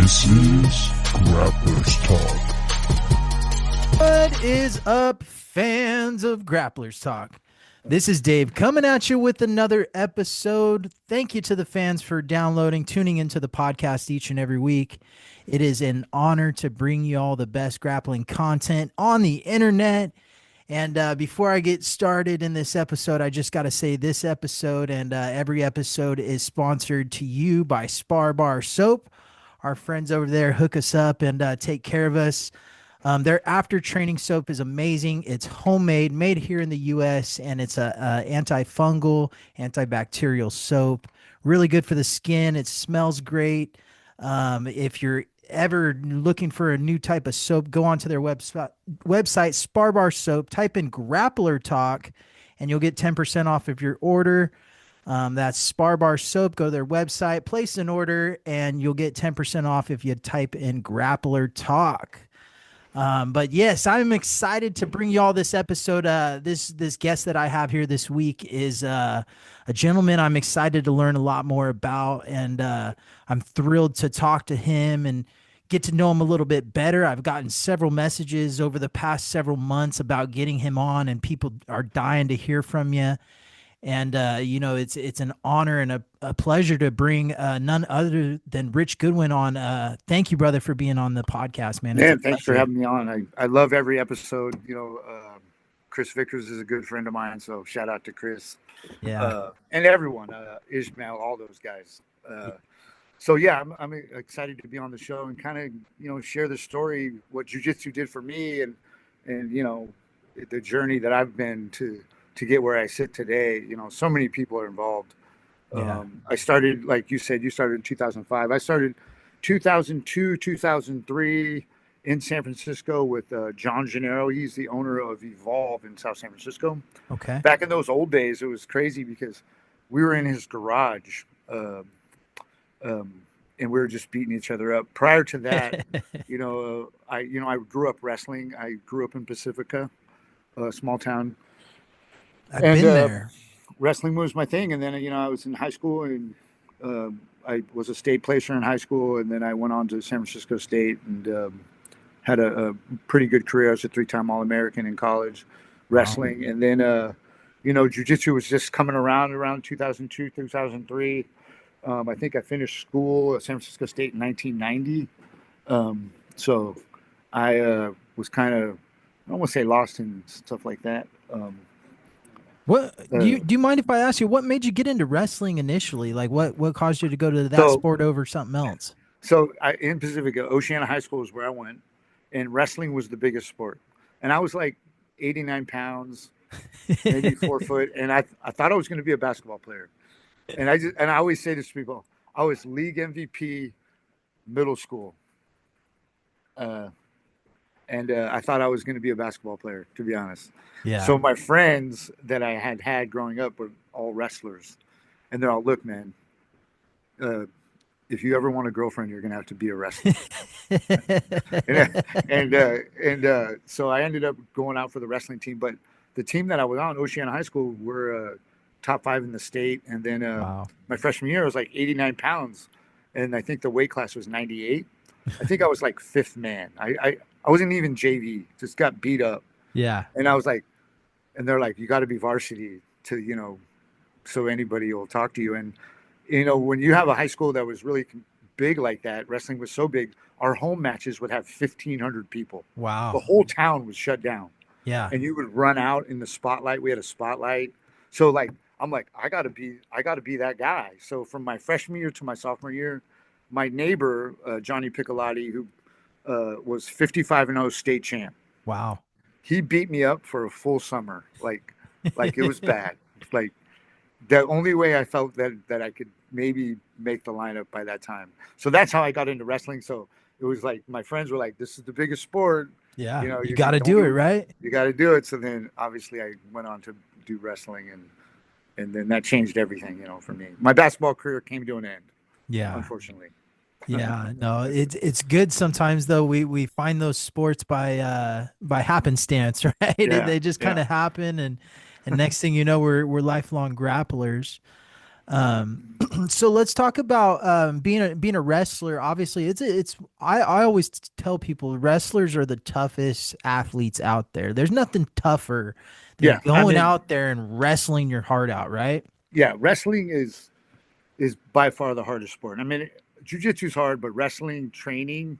This is Grapplers Talk. What is up, fans of Grapplers Talk? This is Dave coming at you with another episode. Thank you to the fans for downloading, tuning into the podcast each and every week. It is an honor to bring you all the best grappling content on the internet. And before I get started in this episode, I just got to say this episode and every episode is sponsored to you by SPAR BAR soap. Our friends over there hook us up and take care of us. Their after training soap is amazing. It's homemade, made here in the U.S., and it's a antifungal, antibacterial soap. Really good for the skin. It smells great. If you're ever looking for a new type of soap, go onto their website, SPAR BAR soap. Type in Grappler Talk, and you'll get 10% off of your order. That's SPAR BAR soap. Go to their website, place an order, and you'll get 10% off if you type in Grappler Talk. But yes, I'm excited to bring you all this episode. This guest that I have here this week is a gentleman I'm excited to learn a lot more about, and I'm thrilled to talk to him and get to know him a little bit better. I've gotten several messages over the past several months about getting him on, and people are dying to hear from you. And, it's an honor and a pleasure to bring none other than Rich Goodwin on. Thank you, brother, for being on the podcast, man. Man, thanks for having me on. I love every episode. Chris Vickers is a good friend of mine, so shout out to Chris. Yeah. And everyone, Ishmael, all those guys. I'm excited to be on the show and kind of, share the story, what jiu-jitsu did for me and the journey that I've been to get where I sit today. So many people are involved. Yeah. I started, like you said, you started in 2005. I started 2002, 2003 in San Francisco with John Gennaro. He's the owner of Evolve in South San Francisco. Okay. Back in those old days, it was crazy because we were in his garage and we were just beating each other up. Prior to that, I grew up wrestling. I grew up in Pacifica, a small town. I've been there. Wrestling was my thing. And then, I was in high school and I was a state placer in high school. And then I went on to San Francisco State and had a pretty good career. I was a 3-time All-American in college wrestling. Wow. And then, jiu-jitsu was just coming around 2002, 2003. I think I finished school at San Francisco State in 1990. So I was kind of, I don't want to say lost and stuff like that. What do you mind if I ask you, what made you get into wrestling initially? Like what caused you to go to that sport over something else? So in Pacifica, Oceana High School is where I went, and wrestling was the biggest sport. And I was like 89 pounds, maybe 4 foot. And I thought I was going to be a basketball player. And I always say this to people, I was league MVP middle school. And I thought I was going to be a basketball player, to be honest. Yeah. So my friends that I had growing up were all wrestlers. And they're all, look, man, if you ever want a girlfriend, you're going to have to be a wrestler. So I ended up going out for the wrestling team. But the team that I was on, Oceana High School, were top 5 in the state. And then my freshman year, I was like 89 pounds. And I think the weight class was 98. I think I was like 5th man. I wasn't even JV, just got beat up. Yeah. And I was like, and they're like, you got to be varsity to, so anybody will talk to you. And, when you have a high school that was really big like that, wrestling was so big, our home matches would have 1,500 people. Wow. The whole town was shut down. Yeah. And you would run out in the spotlight. We had a spotlight. So I'm like, I gotta be that guy. So from my freshman year to my sophomore year, my neighbor, Johnny Piccolotti, who was 55-0 state champ. Wow. He beat me up for a full summer. Like it was bad. Like the only way I felt that I could maybe make the lineup by that time. So that's how I got into wrestling. So it was like, my friends were like, this is the biggest sport. Yeah. You got to do it, right? You got to do it. So then obviously I went on to do wrestling and then that changed everything, for me. My basketball career came to an end. Yeah. Unfortunately. Yeah, no, it's good sometimes though. We find those sports by happenstance, right? Yeah, they just kind of happen, and next thing you know, we're lifelong grapplers. So let's talk about being a wrestler. Obviously, I always tell people wrestlers are the toughest athletes out there. There's nothing tougher than Yeah, I going mean, out there and wrestling your heart out, right? yeah, wrestling is by far the hardest sport. I mean, jujitsu's hard, but wrestling training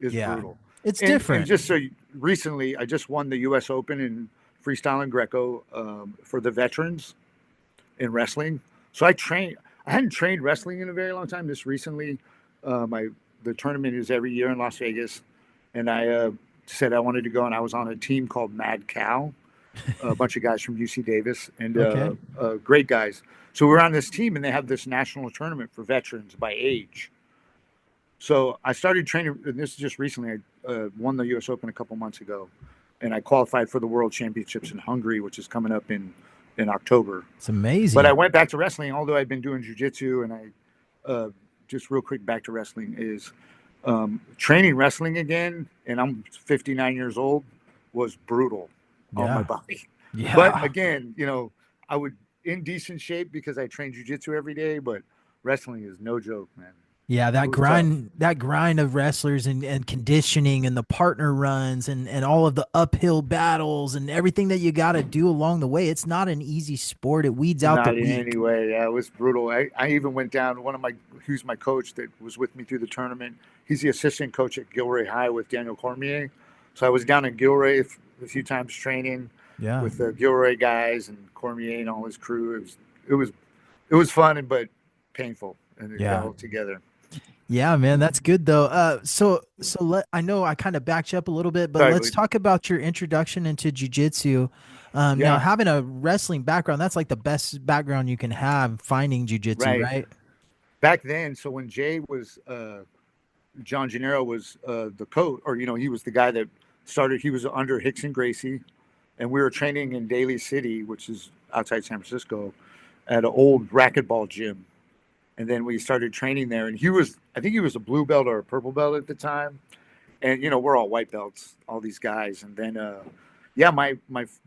is Yeah. brutal. It's And different. just so recently, I just won the U.S. Open in freestyle and Greco for the veterans in wrestling. So I hadn't trained wrestling in a very long time. This recently, my the tournament is every year in Las Vegas, and I said I wanted to go, and I was on a team called Mad Cow, a bunch of guys from UC Davis, and Okay. great guys. So we're on this team, and they have this national tournament for veterans by age. So I started training, and this is just recently. I won the U.S. Open a couple months ago, and I qualified for the World Championships in Hungary, which is coming up in October. It's But I amazing. went back to wrestling, although I'd been doing jujitsu, and just real quick back to wrestling is training wrestling again, and I'm 59 years old, was brutal on my Yeah. body. But Yeah. again, I would in decent shape because I train jujitsu every day, but wrestling is no joke, man. Yeah, It was tough. that grind of wrestlers and conditioning and the partner runs and all of the uphill battles and everything that you got to do along the way. It's not an easy sport. It weeds out the Not in any weak. way. Yeah, it was brutal. I even went down. Who's my coach that was with me through the tournament. He's the assistant coach at Gilroy High with Daniel Cormier. So I was down in Gilroy a few times training Yeah. with the Gilroy guys and Cormier and all his crew. It was it was fun but painful, and it Yeah. all together. Yeah, man, that's good though. I know I kind of backed you up a little bit, but Sorry, let's Blake. talk about your introduction into jujitsu. Now Yeah, having a wrestling background, that's like the best background you can have finding jujitsu, right. right? Back then, so when Jay was John Gennaro was the coach, or he was the guy that started. He was under Rickson Gracie, and we were training in Daly City, which is outside San Francisco, at an old racquetball gym. And then we started training there, and I think he was a blue belt or a purple belt at the time. And we're all white belts, all these guys. And then, yeah, my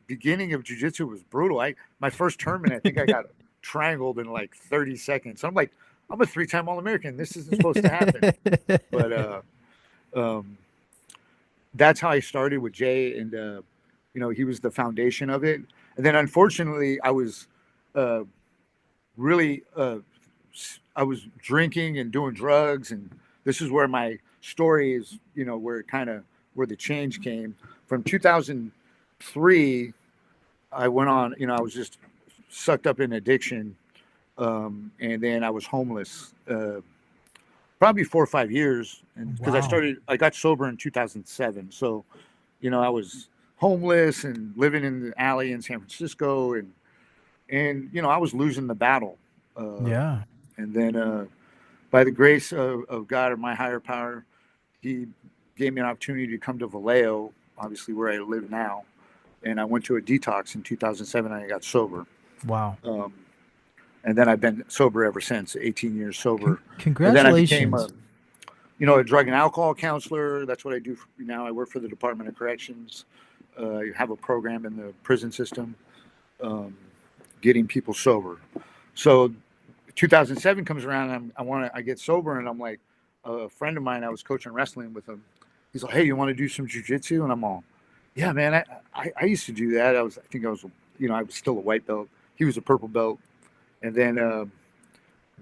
beginning of jujitsu was brutal. My first tournament, I think I got triangled in like 30 seconds. I'm like, I'm a three-time All-American. This isn't supposed to happen. But um, that's how I started with Jay, and he was the foundation of it. And then, unfortunately, uh, really I was drinking and doing drugs, and this is where my story is. Where the change came from 2003. I went on. I was just sucked up in addiction, and then I was homeless. Probably 4 or 5 years, and because Wow. I got sober in 2007. So, I was homeless and living in the alley in San Francisco, and I was losing the battle. Uh, Yeah. and then, by the grace of God or my higher power, He gave me an opportunity to come to Vallejo, obviously where I live now. And I went to a detox in 2007, and I got sober. Wow. Um, and then I've been sober ever since, 18 years sober. And then I became Congratulations. a drug and alcohol counselor. That's what I do now. I work for the Department of Corrections. I have a program in the prison system, um, getting people sober. So 2007 comes around, and I get sober, and I'm like, a friend of mine, I was coaching wrestling with him. He's like, "Hey, you want to do some jujitsu?" And I'm all, "Yeah, man. I used to do that. I think I was, I was still a white belt. He was a purple belt, and then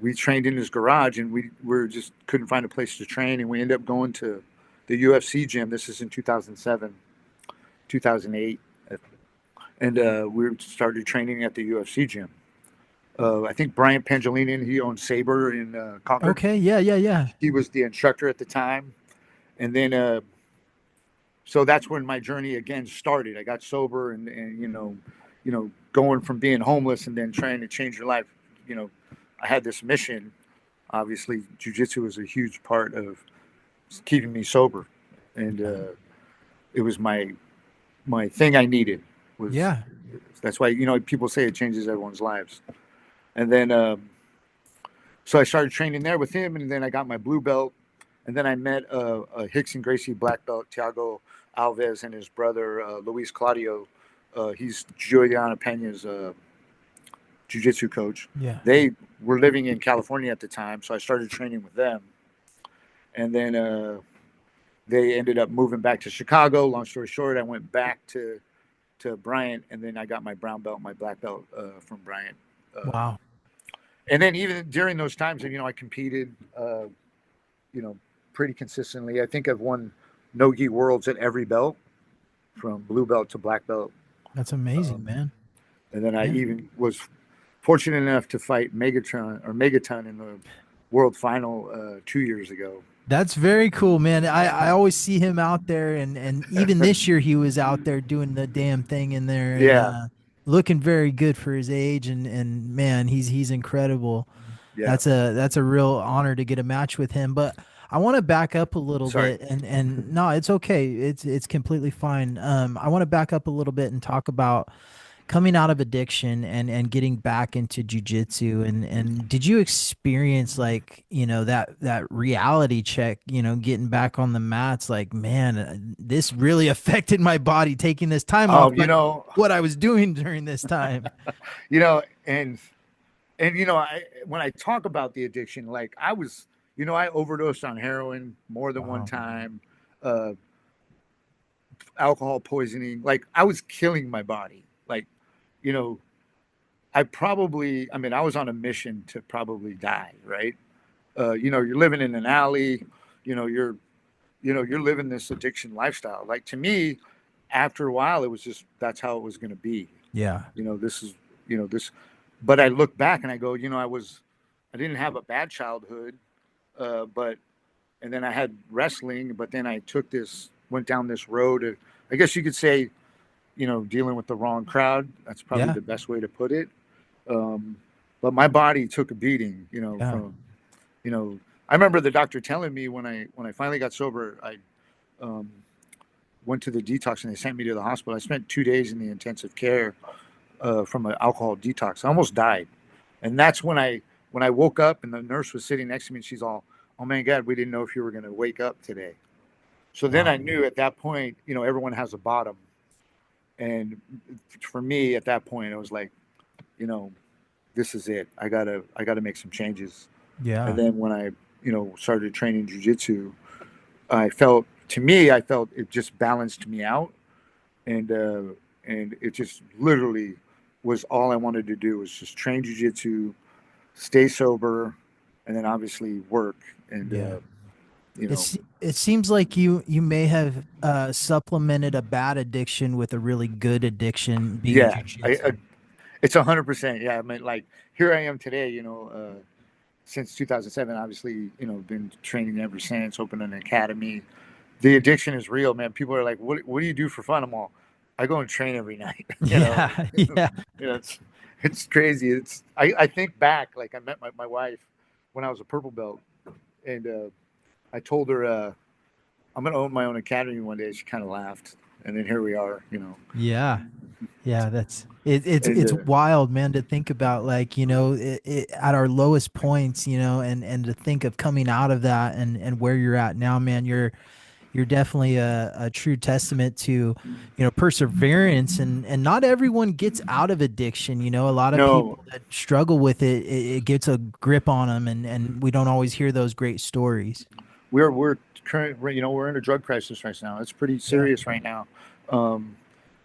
we trained in his garage, and we just couldn't find a place to train, and we ended up going to the UFC gym. This is in 2007, 2008, and we started training at the UFC gym. I think Brian Pangilinan, he owned Saber in Concord. Okay. Yeah. Yeah. Yeah. He was the instructor at the time, and then so that's when my journey again started. I got sober, and going from being homeless and then trying to change your life. I had this mission. Obviously, jujitsu was a huge part of keeping me sober, and it was my thing I needed. Was Yeah. That's why people say it changes everyone's lives. And then so I started training there with him, and then I got my blue belt, and then I met a Rickson Gracie black belt, Tiago Alves, and his brother Luis Claudio. He's Juliana Pena's jiu-jitsu coach. Yeah. They were living in California at the time, so I started training with them. And then they ended up moving back to Chicago. Long story short, I went back to Bryant, and then I got my brown belt, my black belt from Bryant. Wow. And then even during those times, I competed, pretty consistently. I think I've won no-gi worlds at every belt, from blue belt to black belt. That's amazing, man. And then I even was fortunate enough to fight Megaton in the world final 2 years ago. That's very cool, man. I always see him out there, and even this year he was out there doing the damn thing in there, and, Yeah. looking very good for his age, and man, he's incredible. Yeah. That's a real honor to get a match with him. But I want to back up a little bit, and no, it's okay. It's completely fine. I want to back up a little bit and talk about coming out of addiction and getting back into jujitsu. And did you experience that reality check, getting back on the mats, like, man, this really affected my body, taking this time off, what I was doing during this time. And when I talk about the addiction, like I was, I overdosed on heroin more than one time, alcohol poisoning, like I was killing my body. Like, I was on a mission to probably die. Right. You're living in an alley, you're living this addiction lifestyle. Like, to me, after a while, it was just, that's how it was going to be. Yeah. But I look back and I go, I didn't have a bad childhood, and then I had wrestling, but then I went down this road of, I guess you could say, dealing with the wrong crowd. That's probably the best way to put it. But my body took a beating, I remember the doctor telling me when I finally got sober, I went to the detox and they sent me to the hospital. I spent 2 days in the intensive care from an alcohol detox. I almost died. And that's when I woke up and the nurse was sitting next to me and she's all, "Oh my God, we didn't know if you were going to wake up today." So then I knew at that point, everyone has a bottom. And for me at that point, I was like, this is it. I gotta make some changes. Yeah. And then when I, started training jiu-jitsu, I felt it just balanced me out. And it just literally was all I wanted to do, was just train jiu-jitsu, stay sober, and then obviously work. And, it seems like you may have supplemented a bad addiction with a really good addiction. Being jiu-jitsu. It's 100%. Yeah. I mean, like, here I am today, since 2007, obviously, been training ever since, opened an academy. The addiction is real, man. People are like, what do you do for fun? I'm all, I go and train every night. Yeah. It's crazy. I think back, like I met my wife when I was a purple belt, and I told her I'm going to own my own academy one day. She kind of laughed, and then here we are. Yeah. That's it's wild, man, to think about, like, at our lowest points, and to think of coming out of that and where you're at now, man. You're definitely a true testament to, perseverance, and not everyone gets out of addiction. A lot of people that struggle with it gets a grip on them, and we don't always hear those great stories. We're in a drug crisis right now. It's pretty serious right now.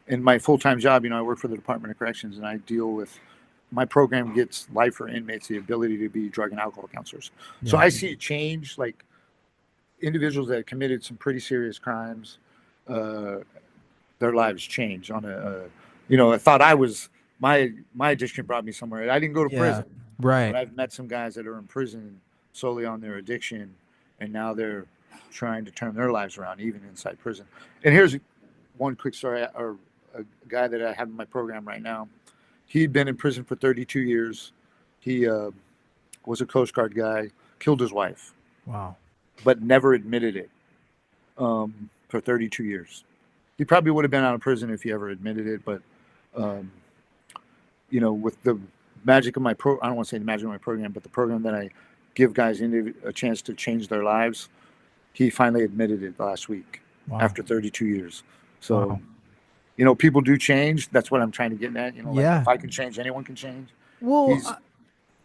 In my full-time job, I work for the Department of Corrections, and I deal with, my program gets lifer inmates the ability to be drug and alcohol counselors. Yeah. So I see a change, like individuals that committed some pretty serious crimes, their lives change on I thought my addiction brought me somewhere. I didn't go to prison. Right. But I've met some guys that are in prison solely on their addiction, and now they're trying to turn their lives around, even inside prison. And here's one quick story, or a guy that I have in my program right now. He'd been in prison for 32 years. He was a Coast Guard guy, killed his wife. Wow. But never admitted it for 32 years. He probably would have been out of prison if he ever admitted it. But, with the magic of my I don't want to say the magic of my program, but the program that I give guys a chance to change their lives, he finally admitted it last week. Wow. After 32 years. So, wow. People do change. That's what I'm trying to get at. If I can change, anyone can change. Well, He's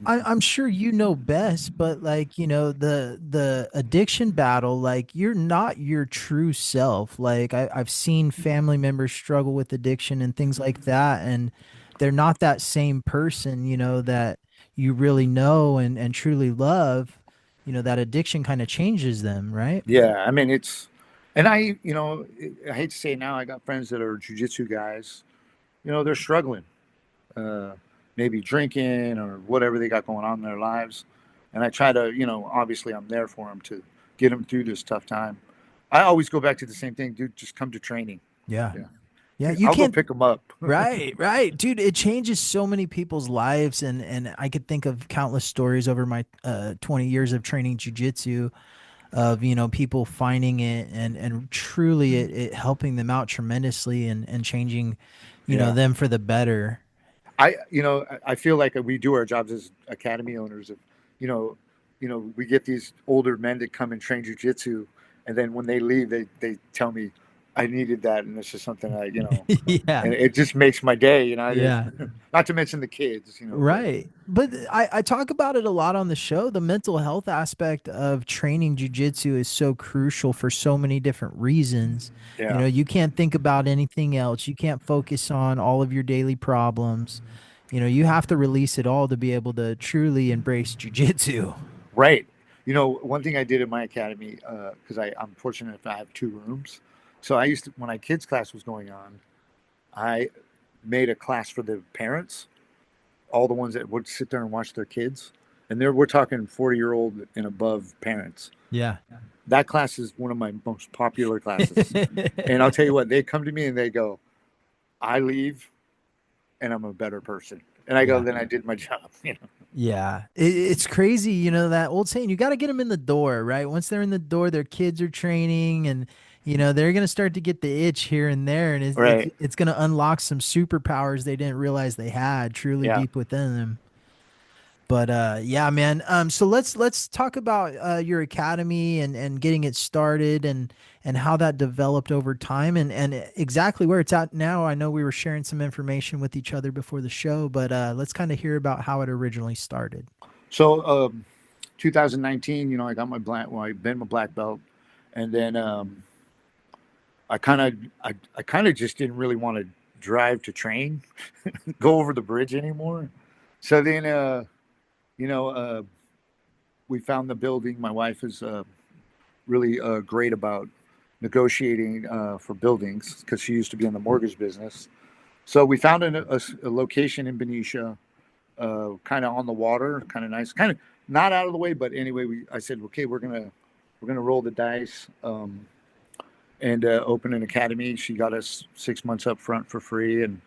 I'm sure you know best, but like, the addiction battle, like you're not your true self. Like I've seen family members struggle with addiction and things like that, and they're not that same person, that you really know and truly love. That addiction kind of changes them, right? yeah. I mean, and I hate to say it now. I got friends that are jujitsu guys. They're struggling, uh, maybe drinking or whatever they got going on in their lives. And I try to, obviously I'm there for them to get them through this tough time. I always go back to the same thing, dude. Just come to training. Yeah. Yeah, Yeah, you I'll go can't. pick them up. Right, right, dude. It changes so many people's lives, and I could think of countless stories over my 20 years of training jujitsu of people finding it and truly it helping them out tremendously and changing Yeah. them for the better. I feel like we do our jobs as academy owners. Of, you know, we get these older men that come and train jujitsu, and then when they leave, they tell me, I needed that, and it's just something Yeah, and it just makes my day. yeah. Not to mention the kids. But Right. But I talk about it a lot on the show. The mental health aspect of training jujitsu is so crucial for so many different reasons. yeah, You can't think about anything else. You can't focus on all of your daily problems. You have to release it all to be able to truly embrace jujitsu. right. One thing I did at my academy, because I'm fortunate if I have 2 rooms. So I used to, when my kids class was going on, I made a class for the parents, all the ones that would sit there and watch their kids. And we're talking 40-year-old and above parents. Yeah. That class is one of my most popular classes. And I'll tell you what, they come to me and they go, I leave and I'm a better person. And I go, Yeah. then I did my job. Yeah, it's crazy, that old saying, you got to get them in the door, right? Once they're in the door, their kids are training and, they're going to start to get the itch here and there. And Right. it's going to unlock some superpowers they didn't realize they had truly Yeah. deep within them. But yeah, man. So let's talk about your academy and getting it started and how that developed over time and exactly where it's at now. I know we were sharing some information with each other before the show, but let's kind of hear about how it originally started. So, 2019, I got I've been my black belt. And then I kind of just didn't really want to drive to train, go over the bridge anymore. So then, you know, uh, we found the building. My wife is really great about negotiating for buildings because she used to be in the mortgage business. So we found a location in Benicia, kind of on the water, kind of nice, kind of not out of the way, but anyway, I said, okay, we're gonna roll the dice and open an academy. She got us 6 months up front for free, and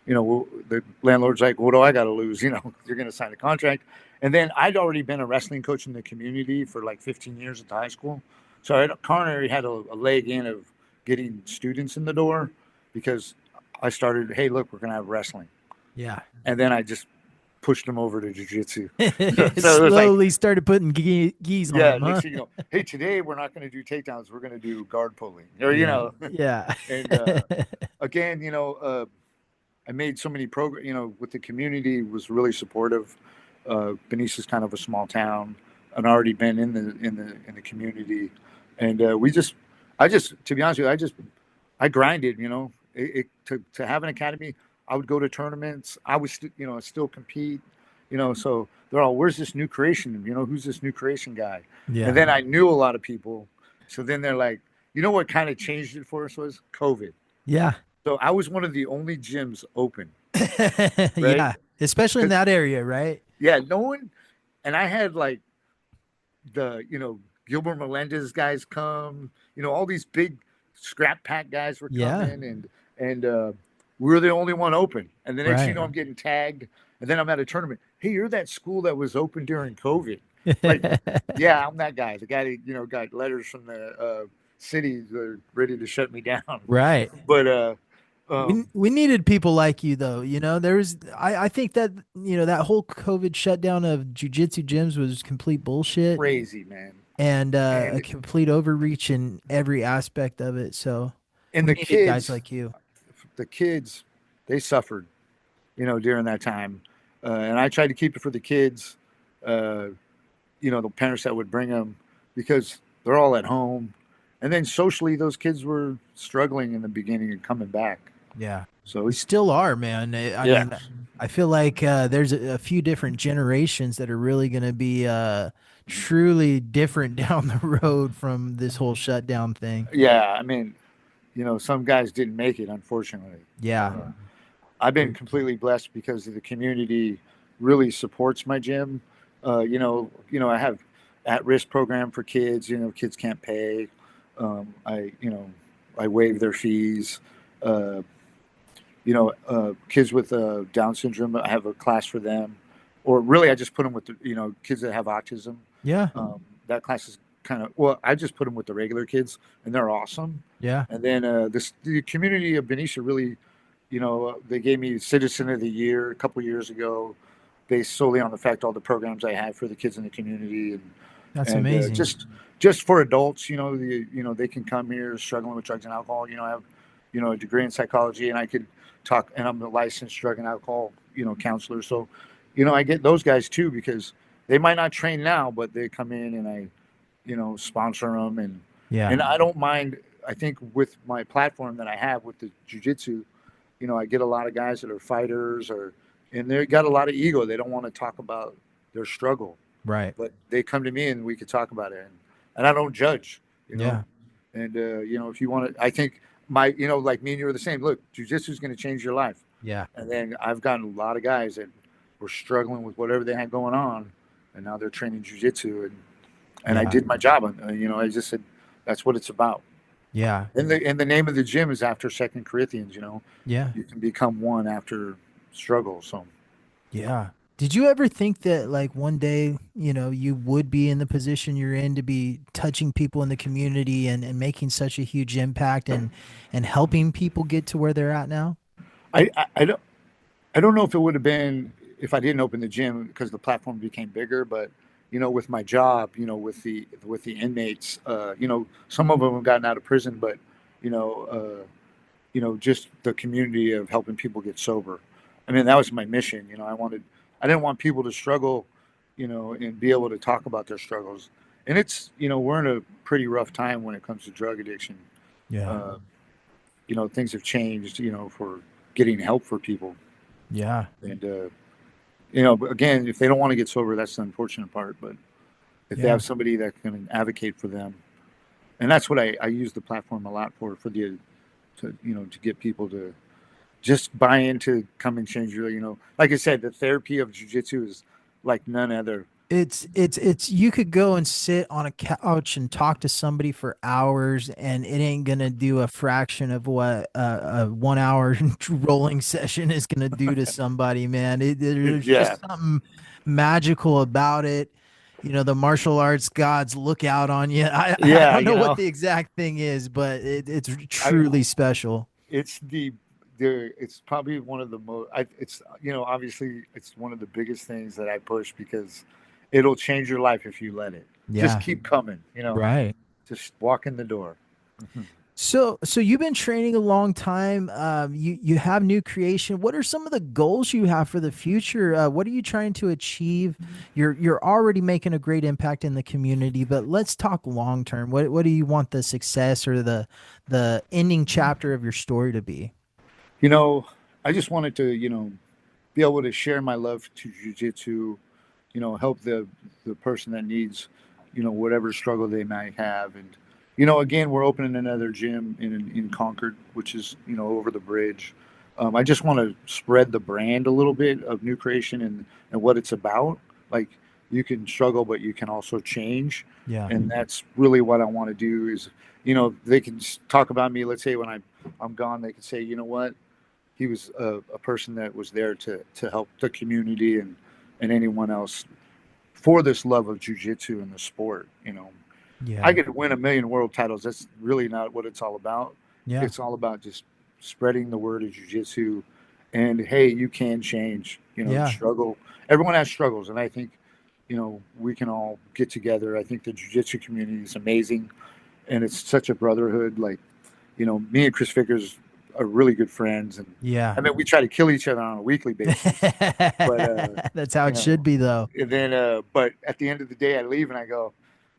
the landlord's like, what do I got to lose? You're gonna sign a contract. And then I'd already been a wrestling coach in the community for like 15 years at the high school, so I Connery had a leg in of getting students in the door because I started, hey, look, we're gonna have wrestling, Yeah. and then I just pushed them over to jiu-jitsu. So it was like, Slowly started putting geese on yeah, them, huh? next thing you know, hey, today we're not going to do takedowns, we're going to do guard pulling, or Yeah. Yeah. and again, I made so many programs, with the community was really supportive. Benicia's kind of a small town, and already been in the community, and I just, to be honest with you, I grinded. To have an academy, I would go to tournaments. I was, still compete. So they're all, where's this new creation? Who's this new creation guy? Yeah. And then I knew a lot of people. So then they're like, what kind of changed it for us was COVID. Yeah. So I was one of the only gyms open, right? Yeah. Especially in 'Cause, that area, right? yeah, no one, and I had like Gilbert Melendez guys come, all these big scrap pack guys were Yeah. coming, and we were the only one open. And the next thing you Right. know, I'm getting tagged, and then I'm at a tournament. Hey, you're that school that was open during COVID. Like, yeah, I'm that guy. The guy that got letters from the city that are ready to shut me down. Right. But We needed people like you though. I think that that whole COVID shutdown of jujitsu gyms was complete bullshit crazy, man. and a And complete overreach in every aspect of it. So and we the needed guys kids, like you. the kids, they suffered, during that time. And I tried to keep it for the kids, the parents that would bring them, because they're all at home. And then socially, those kids were struggling in the beginning and coming back. Yeah. So We still are, man. I yeah, mean, I feel like there's a few different generations that are really going to be truly different down the road from this whole shutdown thing. yeah. I mean, some guys didn't make it, unfortunately. Yeah. I've been completely blessed because the community really supports my gym. I have at-risk program for kids. Kids can't pay. I waive their fees. Uh, Kids with Down syndrome, I have a class for them. Or really, I just put them with kids that have autism. Yeah. That class is well, I just put them with the regular kids, and they're awesome. Yeah. And then the community of Benicia really, they gave me Citizen of the Year a couple years ago, based solely on the fact all the programs I have for the kids in the community, That's and amazing. just for adults, they can come here struggling with drugs and alcohol. I have, a degree in psychology, and I could talk, and I'm a licensed drug and alcohol, counselor. So, I get those guys too, because they might not train now, but they come in and I, sponsor them, and Yeah. I don't mind. I think with my platform that I have with the jiu-jitsu, I get a lot of guys that are fighters, and they got a lot of ego. They don't want to talk about their struggle, Right. but they come to me and we could talk about it, and I don't judge, Yeah. and if you want to, I think like me and you are the same. Look, jiu-jitsu is going to change your life. Yeah. And then I've gotten a lot of guys that were struggling with whatever they had going on, and now they're training jiu-jitsu, and I Yeah. did my job. I just said that's what it's about. Yeah. And the name of the gym is after Second Corinthians. Yeah. You can become one after struggle. So Yeah. Did you ever think that like one day, you would be in the position you're in to be touching people in the community and making such a huge impact and helping people get to where they're at now? I don't know if it would have been if I didn't open the gym, because the platform became bigger, but with my job, with the inmates, some of them have gotten out of prison, but just the community of helping people get sober. I mean, that was my mission. I didn't want people to struggle, and be able to talk about their struggles. And it's, we're in a pretty rough time when it comes to drug addiction. Yeah. Things have changed, for getting help for people. Yeah. And, but again, if they don't want to get sober, that's the unfortunate part. But if they Yeah. have somebody that can advocate for them, and that's what I use the platform a lot for to get people to just buy into come and change your, like I said, the therapy of jiu-jitsu is like none other. It's you could go and sit on a couch and talk to somebody for hours and it ain't gonna do a fraction of what a 1 hour rolling session is gonna do to somebody, man. There's Yeah. just something magical about it. The martial arts gods look out on you. I Yeah, don't know what the exact thing is, but it's truly special. It's it's probably one of the most, it's, obviously it's one of the biggest things that I push, because it'll change your life if you let it. Yeah. Just keep coming, Right. just walk in the door. So you've been training a long time. You have new creation. What are some of the goals you have for the future? What are you trying to achieve? You're already making a great impact in the community, but let's talk long term. What do you want the success or the ending chapter of your story to be? I just wanted to, be able to share my love to jiu-jitsu, help the person that needs, whatever struggle they might have. And, again, we're opening another gym in Concord, which is, over the bridge. I just want to spread the brand a little bit of New Creation and what it's about. Like, you can struggle, but you can also change. Yeah. And that's really what I want to do is, they can talk about me. Let's say when I'm gone, they can say, you know what? He was a person that was there to help the community and anyone else for this love of jiu-jitsu and the sport. Yeah. I could win 1 million world titles. That's really not what it's all about. Yeah. It's all about just spreading the word of jiu-jitsu, and hey, you can change. Yeah. Struggle. Everyone has struggles, and I think we can all get together. I think the jiu-jitsu community is amazing, and it's such a brotherhood. Like me and Chris Vickers, are really good friends, and Yeah. I mean, we try to kill each other on a weekly basis. But That's how you it should know, be, though. and then but at the end of the day, I leave and I go,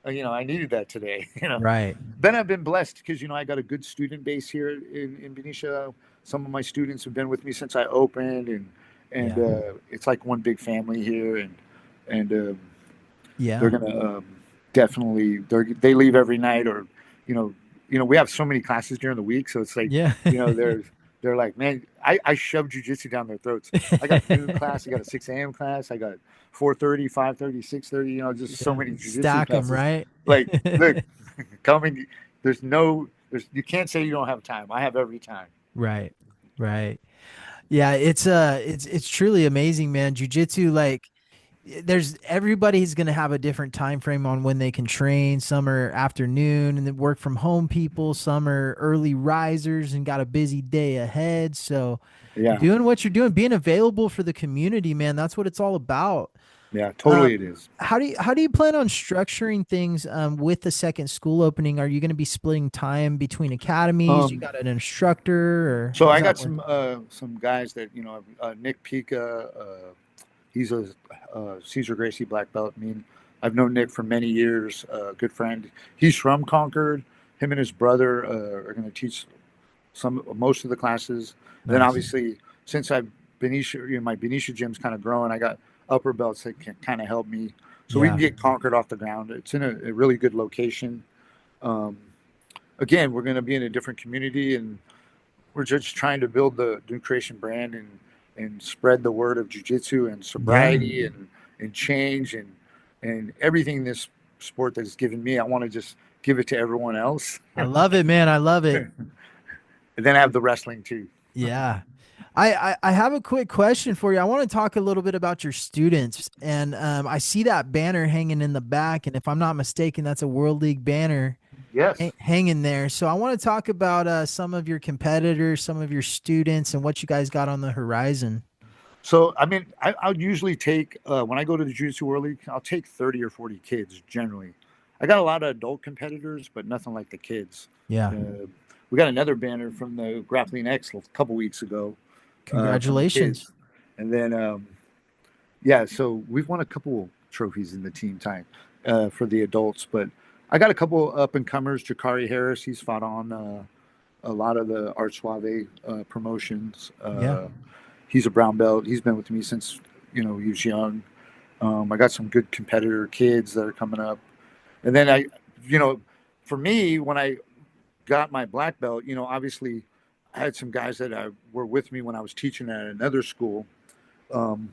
I needed that today. Right. Then I've been blessed because I got a good student base here in Benicia. Some of my students have been with me since I opened, and Yeah. it's like one big family here, and they're Yeah. gonna definitely they leave every night, or we have so many classes during the week, so it's like Yeah. they're like, man, I shoved jujitsu down their throats. I got a noon class, I got a 6 a.m. class, I got 4:30, 5:30, 6:30. Just so Yeah. many jujitsu Stack them, classes. right? Like, look, coming. There's you can't say you don't have time. I have every time. Right. Right. Yeah, it's truly amazing, man. Jiu-jitsu, like there's everybody's gonna have a different time frame on when they can train. Some are afternoon and then work from home people, some are early risers and got a busy day ahead. So Yeah, doing what you're doing, being available for the community, man, that's what it's all about. yeah, Um, totally. It is. how do you plan on structuring things with the second school opening? Are you going to be splitting time between academies? You Um, got an instructor, or so how's I that got work? some guys that Nick Pica. He's a Caesar Gracie black belt. I mean, I've known Nick for many years. Good friend. He's from Concord. Him and his brother are going to teach most of the classes. Then Nice. obviously, since I've Benicia, my Benicia gym's kind of growing. I got upper belts that can kind of help me, so we can Yeah. get Concord off the ground. It's in a really good location. Um, Again, we're going to be in a different community, and we're just trying to build the new creation brand and spread the word of jiu-jitsu and Yeah. sobriety and change and everything this sport that's given me. I want to just give it to everyone else. I love it, man. I love it. And then I have the wrestling too. Yeah. I have a quick question for you. I want to talk a little bit about your students. And I see that banner hanging in the back. And if I'm not mistaken, that's a World League banner Yes. hanging there. So I want to talk about some of your competitors, some of your students, and what you guys got on the horizon. So, I mean, I'll usually take, when I go to the Jiu-Jitsu World League, I'll take 30 or 40 kids generally. I got a lot of adult competitors, but nothing like the kids. Yeah. We got another banner from the Grappling X a couple weeks ago from the Congratulations. kids. And then, yeah, so we've won a couple trophies in the team time for the adults, but I got a couple up and comers. Jakari Harris, he's fought on a lot of the Art Suave promotions. Yeah. He's a brown belt. He's been with me since he was young. I got some good competitor kids that are coming up, and then for me, when I got my black belt, obviously I had some guys that were with me when I was teaching at another school, and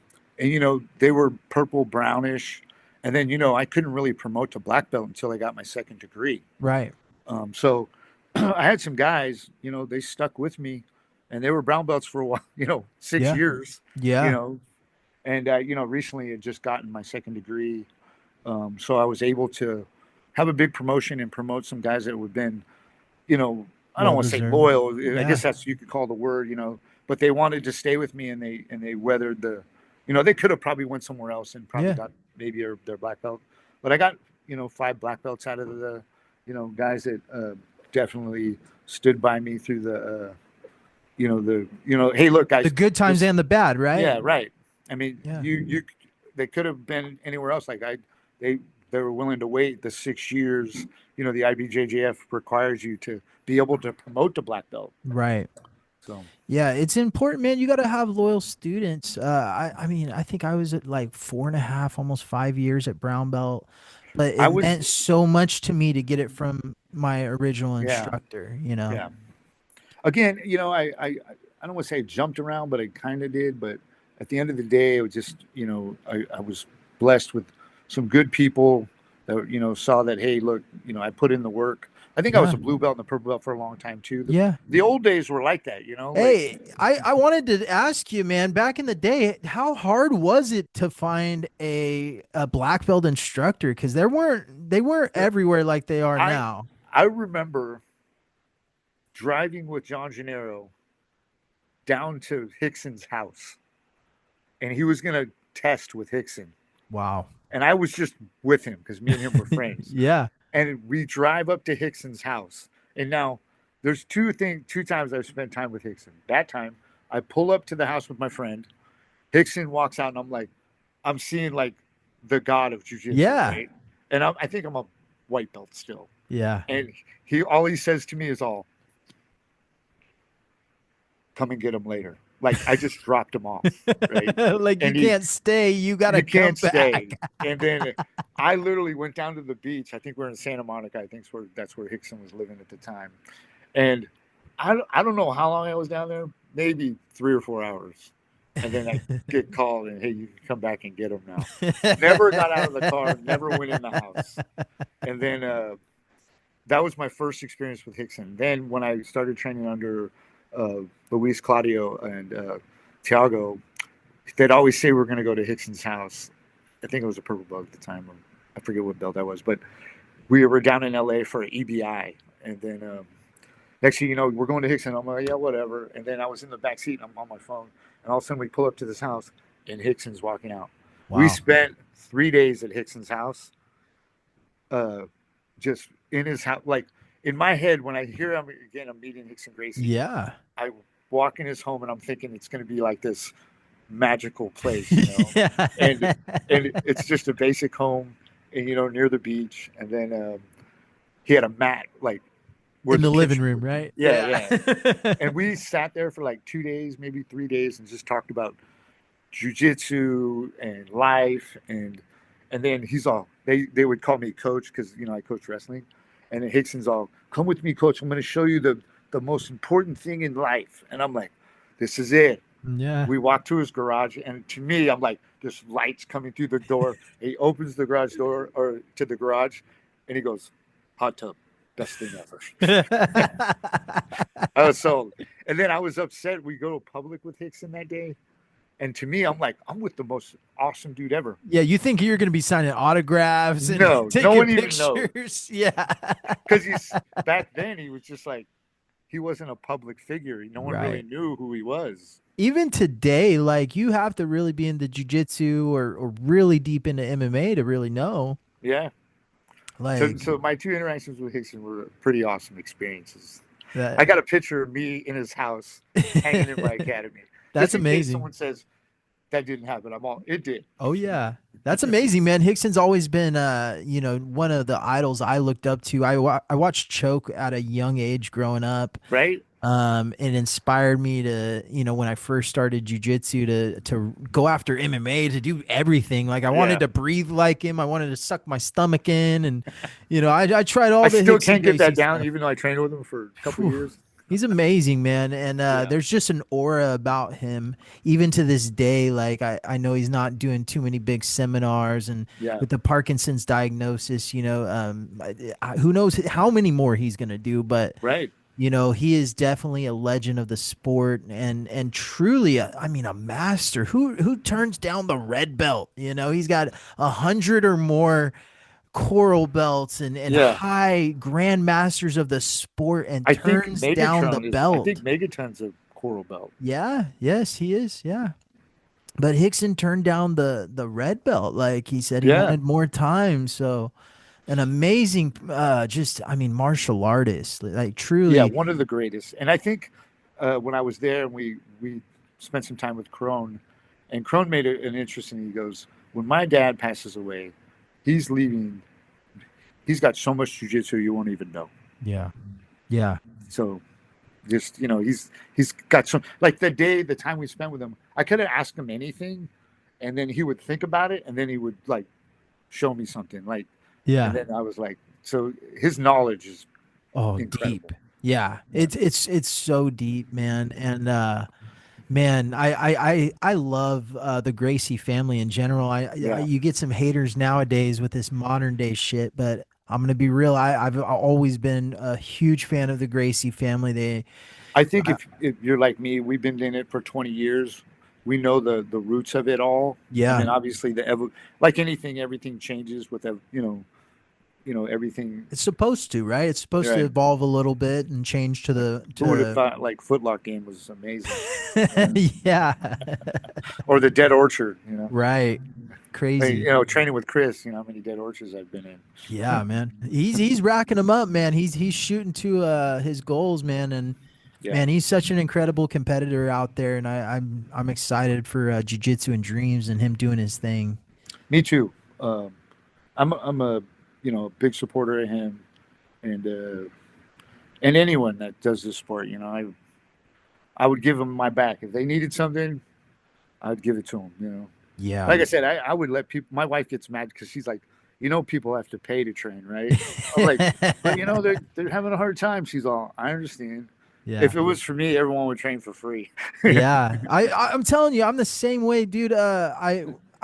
they were purple brownish, and then I couldn't really promote to black belt until I got my second degree. Right. So I had some guys, they stuck with me, and they were brown belts for a while, 6 Yeah. years, Yeah. and recently had just gotten my second degree, so I was able to have a big promotion and promote some guys that have been, I don't Well want to say deserved. loyal. I Yeah. guess that's you could call the word, but they wanted to stay with me, and they weathered the, they could have probably went somewhere else and probably Yeah. got maybe their black belt, but I got 5 black belts out of the, guys that definitely stood by me through the, hey, look, guys, The good times this- and the bad, right? yeah, right. I mean, Yeah. they could have been anywhere else. Like they were willing to wait the 6 years. The IBJJF requires you to be able to promote the black belt. Right. So Yeah, it's important, man. You got to have loyal students. I mean, I think I was at like 4.5, almost 5 years at brown belt, but I it was, meant so much to me to get it from my original yeah, instructor. yeah. Again, I don't want to say I jumped around, but I kind of did. But at the end of the day, it was just, I was blessed with some good people that, saw that, hey, look, I put in the work. I think I was Yeah. a blue belt and a purple belt for a long time too. Yeah. The old days were like that, like, Hey, I wanted to ask you, man, back in the day, how hard was it to find a black belt instructor? Because they weren't everywhere like they are now. I remember driving with John Gennaro down to Rickson's house, and he was going to test with Rickson. Wow. And I was just with him because me and him were friends. Yeah. And we drive up to Rickson's house. And now there's two times I've spent time with Rickson. That time I pull up to the house with my friend. Rickson walks out, and I'm like, I'm seeing like the god of jiu-jitsu, Yeah. right? And I think I'm a white belt still. Yeah. And all he says to me is all, come and get him later. Like I just dropped him off, right? Like And you can't stay. You got to you come can't back. stay. And then I literally went down to the beach. I think we're in Santa Monica. I think that's where Rickson was living at the time. And I don't know how long I was down there. Maybe 3 or 4 hours. And then I get called and, hey, you can come back and get him now. Never got out of the car. Never went in the house. And then that was my first experience with Rickson. Then when I started training under Luis Claudio and Thiago, they'd always say we're going to go to Rickson's house. I think it was a purple belt at the time. I forget what belt that was, but we were down in LA for EBI. And then next thing you know, we're going to Rickson. I'm like, yeah, whatever. And then I was in the back seat and I'm on my phone. And all of a sudden we pull up to this house and Rickson's walking out. Wow. We spent 3 days at Rickson's house, just in his house. Like in my head, when I hear him again, I'm meeting Rickson Gracie. Yeah. I walk in his home and I'm thinking it's going to be like this magical place, you know. Yeah. and it's just a basic home, and near the beach. And then he had a mat like in the living room, right? Yeah. And we sat there for like 2 days, maybe 3 days, and just talked about jiu-jitsu and life. And then he's all, they would call me coach because I coach wrestling. And then Rickson's all, come with me, coach. I'm going to show you the most important thing in life. And I'm like, this is it. Yeah. We walked to his garage, and to me, I'm like, there's lights coming through the door. He opens the garage door or to the garage, and he goes, hot tub. Best thing ever. I was sold. And then I was upset. We go to public with Rickson that day. And to me, I'm like, I'm with the most awesome dude ever. Yeah, you think you're going to be signing autographs and taking no one pictures? Even knows. Yeah. Because back then, he was just like, he wasn't a public figure. No one really knew who he was. Even today, like you have to really be into jiu-jitsu or really deep into MMA to really know. Yeah. Like, so my 2 interactions with Rickson were pretty awesome experiences. I got a picture of me in his house hanging in my academy. That's just in amazing. Case someone says that didn't happen. It did. Oh yeah. That's amazing, man. Rickson's always been, one of the idols I looked up to. I watched Choke at a young age growing up. Right. It inspired me to, when I first started jiu-jitsu to go after MMA, to do everything. Like I wanted to breathe like him. I wanted to suck my stomach in. And, I tried all the I still Rickson can't get that Gracie down, stuff. even though I trained with him for a couple of years. He's amazing, man. And there's just an aura about him, even to this day. Like I know he's not doing too many big seminars, and with the Parkinson's diagnosis, who knows how many more he's going to do, but he is definitely a legend of the sport and truly a master who turns down the red belt. He's got 100 or more coral belts and high grandmasters of the sport, and turns down the belt. I think Megaton's a coral belt. Yeah. Yes, he is. Yeah. But Rickson turned down the red belt. Like he said, he wanted more time. So an amazing, martial artist, like truly. Yeah. One of the greatest. And I think when I was there, we spent some time with Crone, and Crone made an interesting, he goes, when my dad passes away, he's leaving. He's got so much jiu-jitsu you won't even know. Yeah. Yeah. So just, he's got some, like the time we spent with him, I could have asked him anything, and then he would think about it, and then he would like show me something. Like, and then I was like, so his knowledge is incredible. Deep. Yeah. It's so deep, man. And man, I love the Gracie family in general. You get some haters nowadays with this modern day shit, but I'm gonna be real. I've always been a huge fan of the Gracie family. I think if you're like me, we've been in it for 20 years. We know the roots of it all. Yeah. And obviously like anything, everything changes with everything. It's supposed to, right? It's supposed to evolve a little bit and change to the. Who would have thought like Footlock game was amazing? Yeah. Or the Dead Orchard, Right. Crazy. Training with Chris, how many dead horses I've been in. Yeah, man. He's racking them up, man. He's shooting to his goals, man, and Yeah. man, he's such an incredible competitor out there, and I'm excited for jiu-jitsu and dreams and him doing his thing. Me too. I'm a big supporter of him, and anyone that does this sport. I would give them my back if they needed something. I'd give it to them. Yeah. Like I said, I would let people. My wife gets mad because she's like, people have to pay to train, right? I'm like, but they're having a hard time. She's all, I understand. Yeah. If it was for me, everyone would train for free. Yeah. I'm telling you, I'm the same way, dude.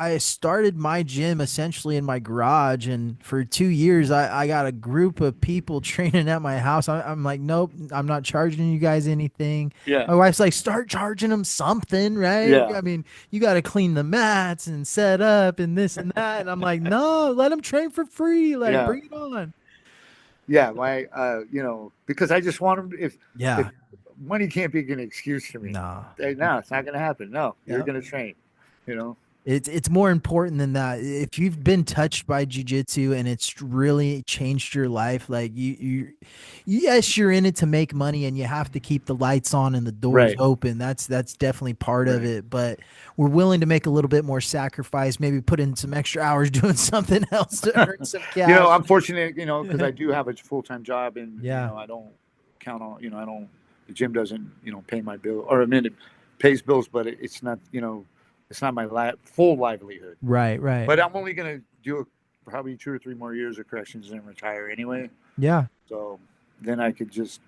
I started my gym essentially in my garage, and for 2 years I got a group of people training at my house. I'm like, nope, I'm not charging you guys anything. Yeah. My wife's like, start charging them something, right? Yeah. I mean, you got to clean the mats and set up and this and that. And I'm like, no, let them train for free. Like, Yeah. bring it on. Yeah, because I just want them. If money can't be an excuse for me, No, it's not going to happen. No, you're Yep. going to train. It's more important than that. If you've been touched by jiu-jitsu and it's really changed your life, like yes, you're in it to make money and you have to keep the lights on and the doors open. That's definitely part of it. But we're willing to make a little bit more sacrifice, maybe put in some extra hours doing something else to earn some cash. I'm fortunate, because I do have a full-time job, and I don't count on, the gym doesn't, pay my bill, or it pays bills, but it's not, it's not my full livelihood. Right. But I'm only going to do probably 2 or 3 more years of corrections and retire anyway. Yeah. So then I could just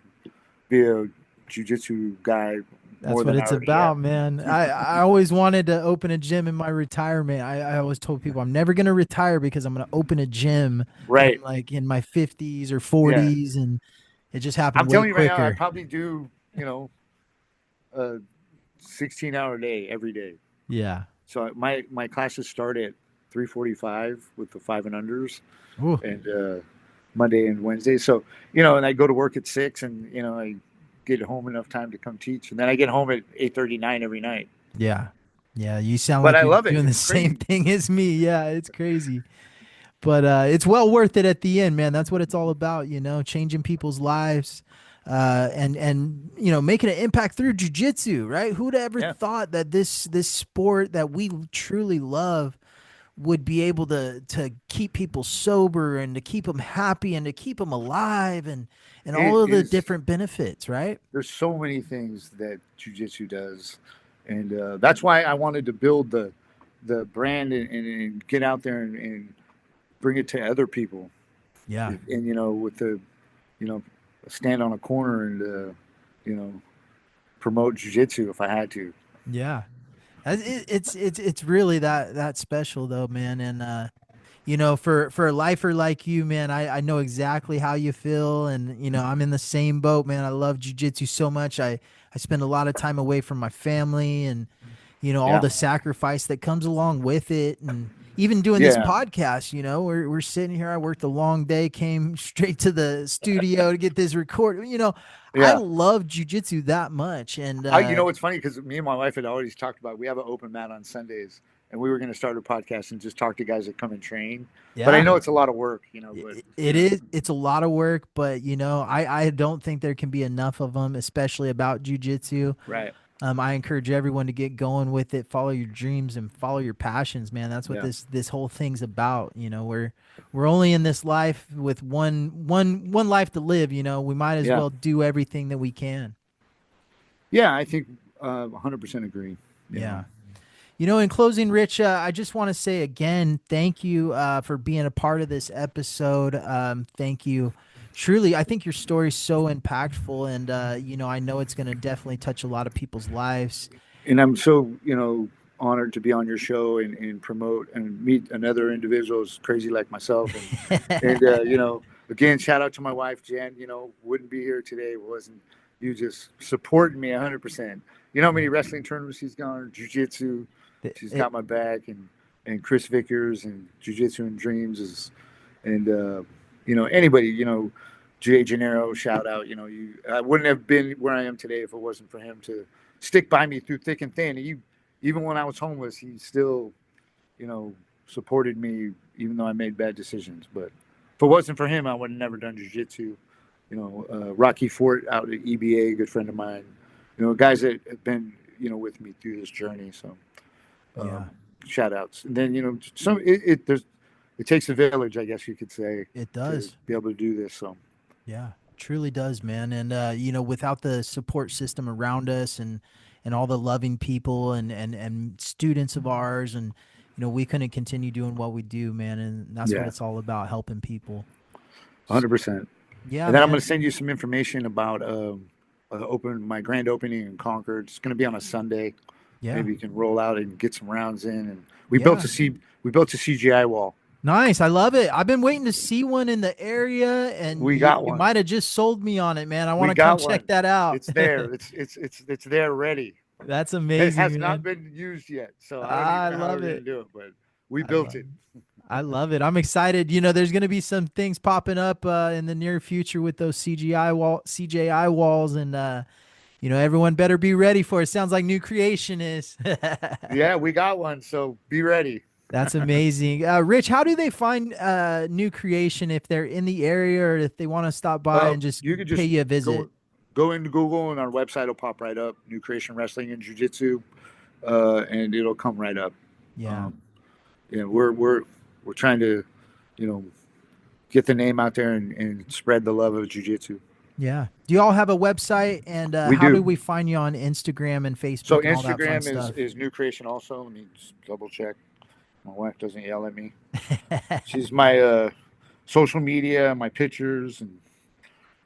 be a jiu-jitsu guy. That's what it's about, man. I always wanted to open a gym in my retirement. I always told people I'm never going to retire because I'm going to open a gym right, like in my 50s or 40s, and it just happened. I'm telling you right now, I probably do, a 16-hour day every day. Yeah. So my classes start at 3:45 with the 5 and unders, and Monday and Wednesday. So and I go to work at 6, and I get home enough time to come teach, and then I get home at 8:39 every night. Yeah. You sound but like I you're love doing it. the same thing as me. Yeah, it's crazy. But it's well worth it at the end, man. That's what it's all about, changing people's lives. And making an impact through jiu-jitsu, right? Who'd ever thought that this sport that we truly love would be able to keep people sober and to keep them happy and to keep them alive and all of the different benefits, right? There's so many things that jiu-jitsu does, and that's why I wanted to build the brand and get out there and bring it to other people. Yeah. And with the stand on a corner and promote jiu-jitsu if I had to. Yeah, it's really that special though, man. And for a lifer like you, man, I know exactly how you feel, and I'm in the same boat, man. I love jiu-jitsu so much. I spend a lot of time away from my family, and all the sacrifice that comes along with it, and even doing this podcast, we're sitting here. I worked a long day, came straight to the studio to get this recorded. I love jiu-jitsu that much. And it's funny because me and my wife had always talked about, we have an open mat on Sundays, and we were going to start a podcast and just talk to guys that come and train. Yeah. But I know it's a lot of work, but it is. It's a lot of work, but I don't think there can be enough of them, especially about jiu-jitsu. Right. I encourage everyone to get going with it, follow your dreams and follow your passions, man. That's what this whole thing's about. We're only in this life with one life to live. We might as well do everything that we can. Yeah, I think 100% agree. Yeah. In closing, Rich, I just want to say again, thank you for being a part of this episode. Thank you. Truly, I think your story's so impactful, and I know it's going to definitely touch a lot of people's lives. And I'm so honored to be on your show and promote and meet another individuals crazy like myself. And again, shout out to my wife Jen. Wouldn't be here today if it wasn't you just supporting me 100%. How many wrestling tournaments she's gone, jiu-jitsu. She's got my back, and Chris Vickers and Jiu-Jitsu and Dreams is, and anybody, Jay Gennaro, shout out. I wouldn't have been where I am today if it wasn't for him to stick by me through thick and thin. Even when I was homeless, he still, supported me even though I made bad decisions. But if it wasn't for him, I would have never done jiu-jitsu. Rocky Fort out at EBA, a good friend of mine. Guys that have been with me through this journey. So shout outs. And then it takes a village, I guess you could say. It does to be able to do this. So yeah, truly does, man. And without the support system around us and all the loving people and students of ours, and we couldn't continue doing what we do, man. And that's what it's all about, helping people. 100%. Yeah. And then I'm going to send you some information about my grand opening in Concord. It's going to be on a Sunday. Yeah. Maybe you can roll out and get some rounds in. And we built a CGI wall. Nice. I love it. I've been waiting to see one in the area, and we got one. You might have just sold me on it, man. I want to come check that out. It's there. It's there ready. That's amazing. It has not been used yet, so I don't know how we're gonna do it, but we built it. I love it. I'm excited. There's going to be some things popping up in the near future with those CGI walls, and everyone better be ready for it. Sounds like New Creation is. Yeah, we got one, so be ready. That's amazing. Rich, how do they find New Creation if they're in the area, or if they want to stop by and just pay you a visit? Go into Google and our website will pop right up, New Creation Wrestling and Jiu-Jitsu, and it'll come right up. Yeah. We're trying to, get the name out there and spread the love of jiu-jitsu. Yeah. Do you all have a website? And how do we find you on Instagram and Facebook? So and all that fun Instagram stuff? is New Creation also. Let me just double check. My wife doesn't yell at me. She's my social media, my pictures, and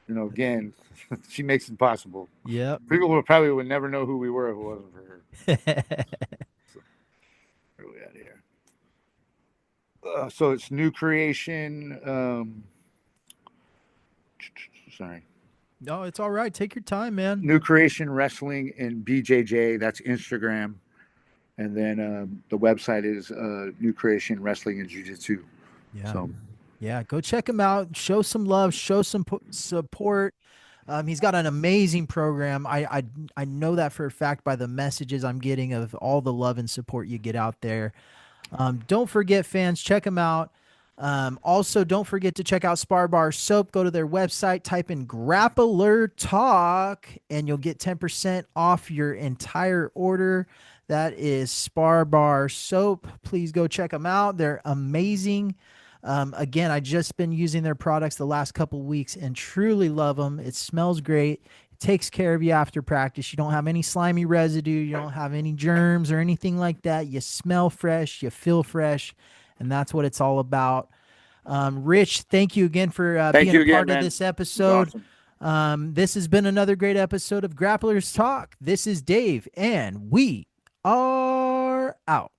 again, she makes it possible. Yeah. People would never know who we were if it wasn't for her. So, where are we at here? So it's New Creation. Sorry. No, it's all right. Take your time, man. New Creation Wrestling and BJJ. That's Instagram. And then the website is New Creation Wrestling and Jiu-Jitsu. Yeah. So, yeah, go check him out. Show some love. Show some support. He's got an amazing program. I know that for a fact by the messages I'm getting of all the love and support you get out there. Don't forget, fans, check them out. Also, don't forget to check out SPAR BAR Soap. Go to their website, type in Grappler Talk, and you'll get 10% off your entire order. That is SPAR BAR Soap. Please go check them out. They're amazing. Again, I just been using their products the last couple of weeks and truly love them. It smells great. It takes care of you after practice. You don't have any slimy residue. You don't have any germs or anything like that. You smell fresh. You feel fresh. And that's what it's all about. Rich, thank you again for being a part of this episode. Awesome. This has been another great episode of Grapplers Talk. This is Dave, and we are out.